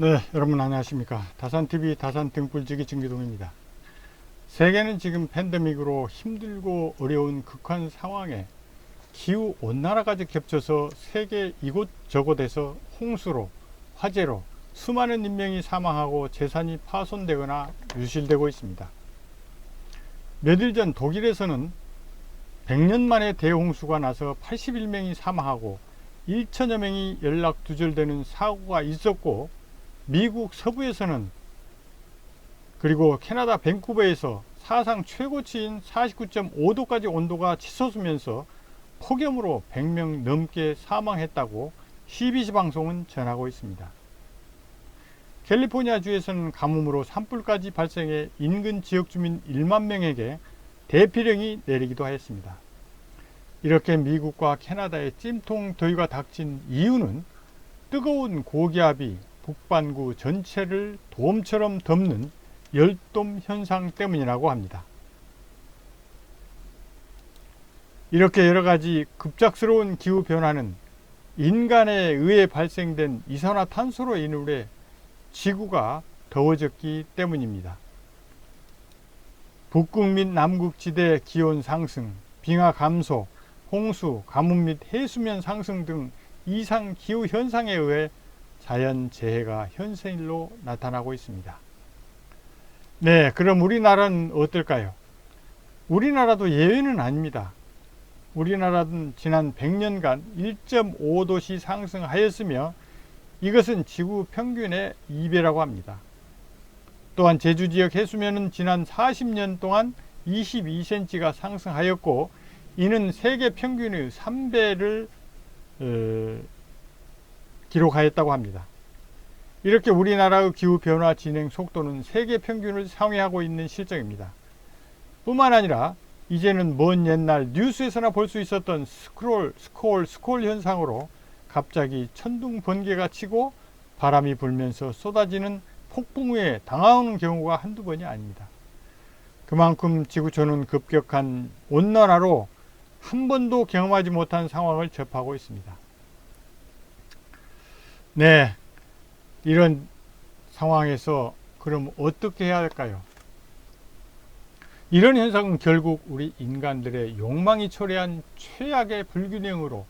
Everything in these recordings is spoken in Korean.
네, 여러분 안녕하십니까. 다산TV 다산등불지기 진기동입니다. 세계는 지금 팬데믹으로 힘들고 어려운 극한 상황에 기후온난화까지 겹쳐서 세계 이곳저곳에서 홍수로, 화재로 수많은 인명이 사망하고 재산이 파손되거나 유실되고 있습니다. 며칠 전 독일에서는 100년 만에 대홍수가 나서 81명이 사망하고 1천여 명이 연락 두절되는 사고가 있었고, 미국 서부에서는 그리고 캐나다 밴쿠버에서 사상 최고치인 49.5도까지 온도가 치솟으면서 폭염으로 100명 넘게 사망했다고 CBC 방송은 전하고 있습니다. 캘리포니아주에서는 가뭄으로 산불까지 발생해 인근 지역 주민 1만 명에게 대피령이 내리기도 했습니다. 이렇게 미국과 캐나다에 찜통 더위가 닥친 이유는 뜨거운 고기압이 북반구 전체를 돔처럼 덮는 열돔 현상 때문이라고 합니다. 이렇게 여러가지 급작스러운 기후변화는 인간에 의해 발생된 이산화탄소로 인해 지구가 더워졌기 때문입니다. 북극 및 남극 지대 기온 상승, 빙하 감소, 홍수, 가뭄 및 해수면 상승 등 이상 기후 현상에 의해 자연재해가 현생일로 나타나고 있습니다. 네, 그럼 우리나라는 어떨까요? 우리나라도 예외는 아닙니다. 우리나라는 지난 100년간 1.5도씩 상승하였으며 이것은 지구 평균의 2배라고 합니다. 또한 제주지역 해수면은 지난 40년 동안 22cm가 상승하였고, 이는 세계 평균의 3배를 기록하였다고 합니다. 이렇게 우리나라의 기후변화 진행 속도는 세계 평균을 상회하고 있는 실정입니다. 뿐만 아니라 이제는 먼 옛날 뉴스에서나 볼 수 있었던 스콜 현상으로 갑자기 천둥 번개가 치고 바람이 불면서 쏟아지는 폭풍우에 당하는 경우가 한두 번이 아닙니다. 그만큼 지구촌은 급격한 온난화로 한 번도 경험하지 못한 상황을 접하고 있습니다. 네, 이런 상황에서 그럼 어떻게 해야 할까요? 이런 현상은 결국 우리 인간들의 욕망이 초래한 최악의 불균형으로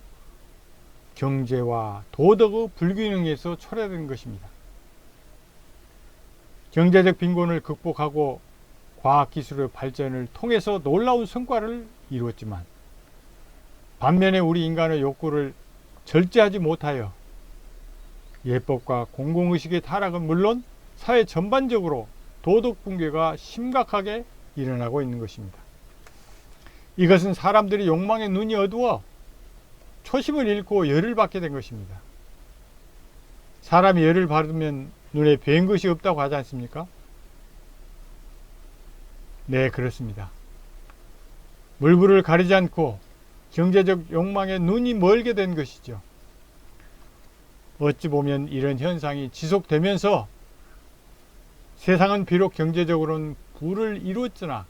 경제와 도덕의 불균형에서 초래된 것입니다. 경제적 빈곤을 극복하고 과학기술의 발전을 통해서 놀라운 성과를 이루었지만, 반면에 우리 인간의 욕구를 절제하지 못하여 예법과 공공의식의 타락은 물론 사회 전반적으로 도덕 붕괴가 심각하게 일어나고 있는 것입니다. 이것은 사람들이 욕망의 눈이 어두워 초심을 잃고 열을 받게 된 것입니다. 사람이 열을 받으면 눈에 뵈인 것이 없다고 하지 않습니까? 네, 그렇습니다. 물불을 가리지 않고 경제적 욕망에 눈이 멀게 된 것이죠. 어찌 보면 이런 현상이 지속되면서 세상은 비록 경제적으로는 부를 이루었으나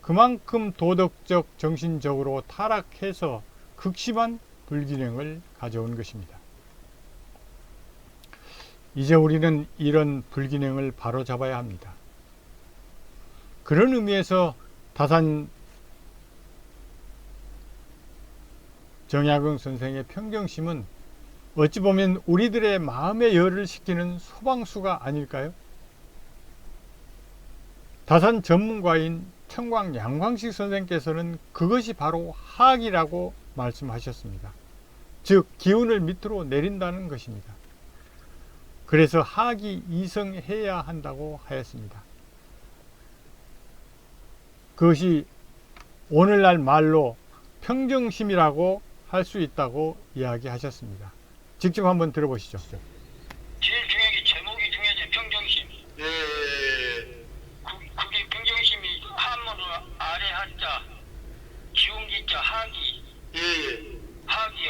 그만큼 도덕적, 정신적으로 타락해서 극심한 불균형을 가져온 것입니다. 이제 우리는 이런 불균형을 바로잡아야 합니다. 그런 의미에서 다산 정약용 선생의 평정심은 어찌 보면 우리들의 마음의 열을 식히는 소방수가 아닐까요? 다산 전문가인 청광 양광식 선생께서는 그것이 바로 하악이라고 말씀하셨습니다. 즉 기운을 밑으로 내린다는 것입니다. 그래서 하악이 이성해야 한다고 하였습니다. 그것이 오늘날 말로 평정심이라고 할 수 있다고 이야기하셨습니다. 직접 한번 들어보시죠. 제일 중요한 게 제목이 중요하죠. 평정심. 예. 그게 평정심이 한문으로 아래 한자, 기운기자 하기. 예. 하기.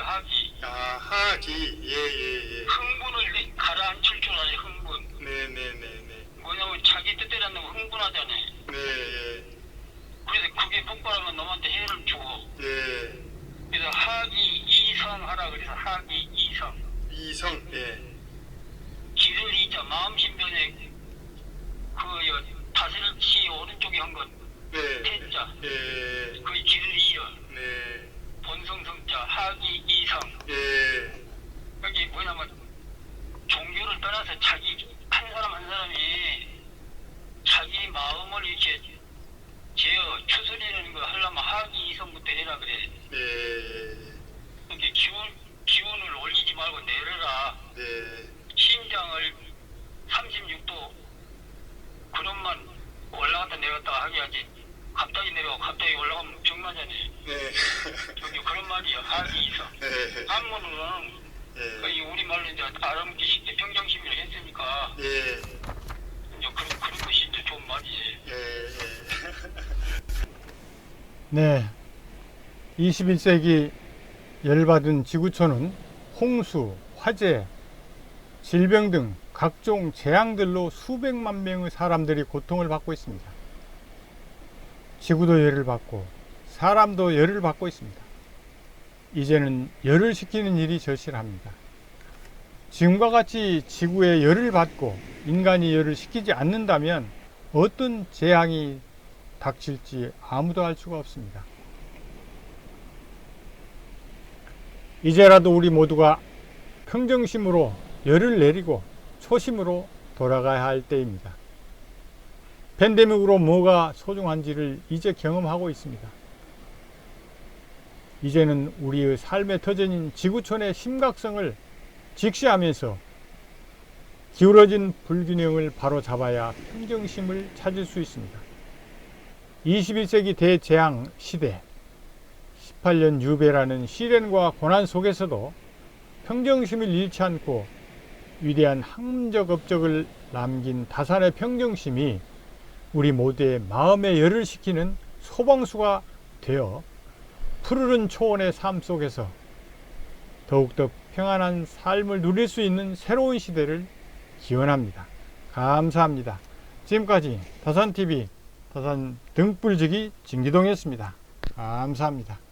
아, 하기. 예. 흥분을 가라앉힐 줄 알아요. 흥분. 네네네네. 뭐냐면 자기 뜻대로 안 되면 흥분하잖아요. 네. 그래서 그게 폭발하면 놈한테 해를 주고. 예. 그래서 하기 이성 하라 그래서 하기 이성. 이성. 예. 지를 이자 마음신변에 다슬치 오른쪽에 한 건 네. 태자 예. 그 지를 이어 네. 본성성자 하기 이성 예. 여기 뭐냐면 종교를 떠나서 자기 한 사람 한 사람이 자기 마음을 이렇게 제어 추스리는 거 하려면 하기 이성부터 해라 그래. 예. 이게 기운을 올리지 말고 내려라. 네. 심장을 36도 그릇만 올라갔다 내렸다 하게 하지. 갑자기 내려가고 갑자기 올라가면 병나잖아요. 네. 여기 그런 말이야. 하기 이성. 네. 한문은 예. 이 우리말로 이제 알아먹기 쉽게 평정심이라 했으니까 예. 이제 그런 것이 이제 좋은 말이지. 예. 네. 21세기 열받은 지구촌은 홍수, 화재, 질병 등 각종 재앙들로 수백만 명의 사람들이 고통을 받고 있습니다. 지구도 열을 받고 사람도 열을 받고 있습니다. 이제는 열을 식히는 일이 절실합니다. 지금과 같이 지구에 열을 받고 인간이 열을 식히지 않는다면 어떤 재앙이 닥칠지 아무도 알 수가 없습니다. 이제라도 우리 모두가 평정심으로 열을 내리고 초심으로 돌아가야 할 때입니다. 팬데믹으로 뭐가 소중한지를 이제 경험하고 있습니다. 이제는 우리의 삶의 터전인 지구촌의 심각성을 직시하면서 기울어진 불균형을 바로잡아야 평정심을 찾을 수 있습니다. 21세기 대재앙 시대, 18년 유배라는 시련과 고난 속에서도 평정심을 잃지 않고 위대한 학문적 업적을 남긴 다산의 평정심이 우리 모두의 마음의 열을 식히는 소방수가 되어 푸르른 초원의 삶 속에서 더욱더 평안한 삶을 누릴 수 있는 새로운 시대를 기원합니다. 감사합니다. 지금까지 다산TV 다산 등불지기 진기동이었습니다. 감사합니다.